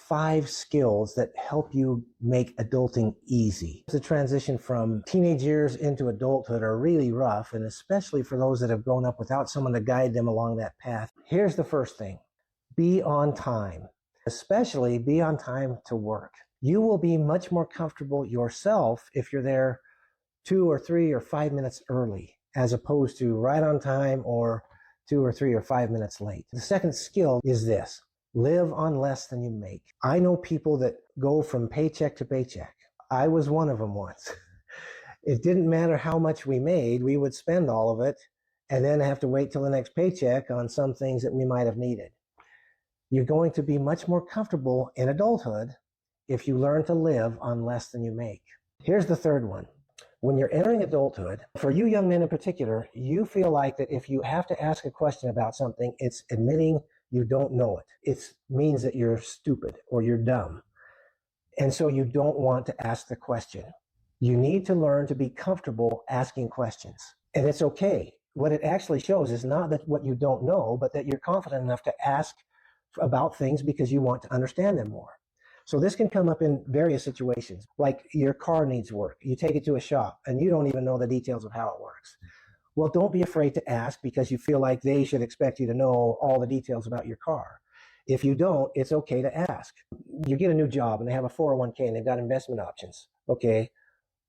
5 skills that help you make adulting easy. The transition from teenage years into adulthood are really rough, and especially for those that have grown up without someone to guide them along that path. Here's the first thing. Be on time. Especially be on time to work. You will be much more comfortable yourself if you're there 2 or 3 or 5 minutes early, as opposed to right on time or 2 or 3 or 5 minutes late. The second skill is this. Live on less than you make. I know people that go from paycheck to paycheck. I was one of them once. It didn't matter how much we made, we would spend all of it and then have to wait till the next paycheck on some things that we might have needed. You're going to be much more comfortable in adulthood if you learn to live on less than you make. Here's the third one. When you're entering adulthood, for you young men in particular, you feel like that if you have to ask a question about something, it's admitting you don't know it. It means that you're stupid or you're dumb. And so you don't want to ask the question. You need to learn to be comfortable asking questions. And it's okay. What it actually shows is not that what you don't know, but that you're confident enough to ask about things because you want to understand them more. So this can come up in various situations, like your car needs work. You take it to a shop and you don't even know the details of how it works. Well, don't be afraid to ask because you feel like they should expect you to know all the details about your car. If you don't, it's okay to ask. You get a new job and they have a 401k and they've got investment options. Okay,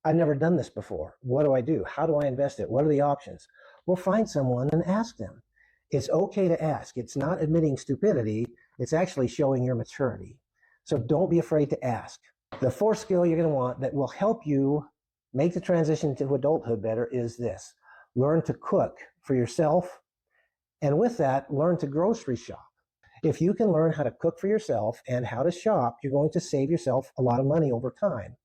I've never done this before. What do I do? How do I invest it? What are the options? Well, find someone and ask them. It's okay to ask. It's not admitting stupidity. It's actually showing your maturity. So don't be afraid to ask. The fourth skill you're going to want that will help you make the transition to adulthood better is this. Learn to cook for yourself. And with that, learn to grocery shop. If you can learn how to cook for yourself and how to shop, you're going to save yourself a lot of money over time.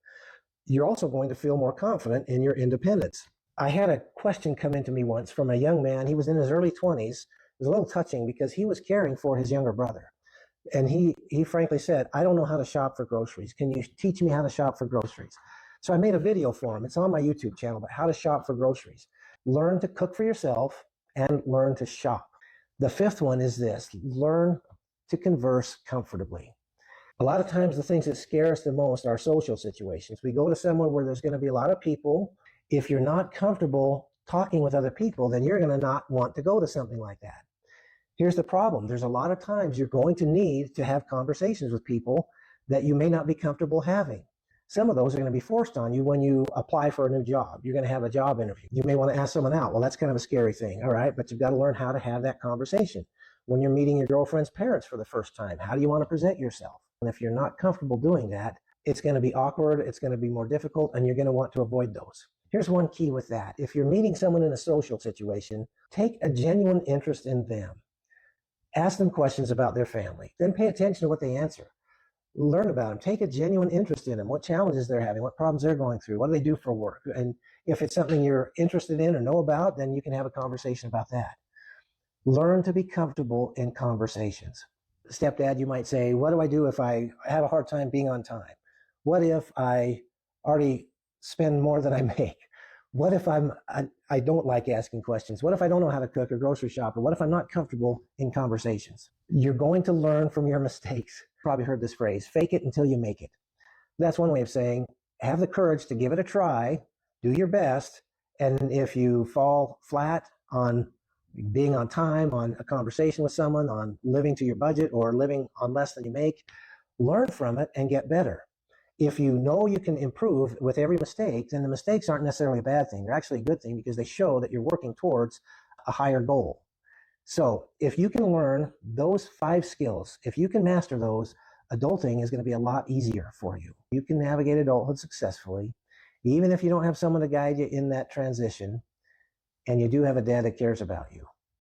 You're also going to feel more confident in your independence. I had a question come into me once from a young man. He was in his early 20s. It was a little touching because he was caring for his younger brother. And he frankly said, I don't know how to shop for groceries. Can you teach me how to shop for groceries? So I made a video for him. It's on my YouTube channel, but how to shop for groceries. Learn to cook for yourself and learn to shop. The fifth one is this. Learn to converse comfortably. A lot of times the things that scare us the most are social situations. We go to somewhere where there's going to be a lot of people. If you're not comfortable talking with other people, then you're going to not want to go to something like that. Here's the problem. There's a lot of times you're going to need to have conversations with people that you may not be comfortable having. Some of those are going to be forced on you when you apply for a new job. You're going to have a job interview. You may want to ask someone out. Well, that's kind of a scary thing. All right. But you've got to learn how to have that conversation. When you're meeting your girlfriend's parents for the first time, how do you want to present yourself? And if you're not comfortable doing that, it's going to be awkward. It's going to be more difficult, and you're going to want to avoid those. Here's one key with that. If you're meeting someone in a social situation, take a genuine interest in them. Ask them questions about their family. Then pay attention to what they answer. Learn about them. Take a genuine interest in them. What challenges they're having, what problems they're going through, what do they do for work? And if it's something you're interested in or know about, then you can have a conversation about that. Learn to be comfortable in conversations. Stepdad, you might say, what do I do if I have a hard time being on time? What if I already spend more than I make? What if I don't like asking questions? What if I don't know how to cook or grocery shop? Or what if I'm not comfortable in conversations? You're going to learn from your mistakes. Probably heard this phrase, fake it until you make it. That's one way of saying, have the courage to give it a try, do your best, and if you fall flat on being on time, on a conversation with someone, on living to your budget or living on less than you make, learn from it and get better. If you know you can improve with every mistake, then the mistakes aren't necessarily a bad thing. They're actually a good thing because they show that you're working towards a higher goal. So if you can learn those 5 skills, if you can master those, adulting is going to be a lot easier for you. You can navigate adulthood successfully, even if you don't have someone to guide you in that transition, and you do have a dad that cares about you.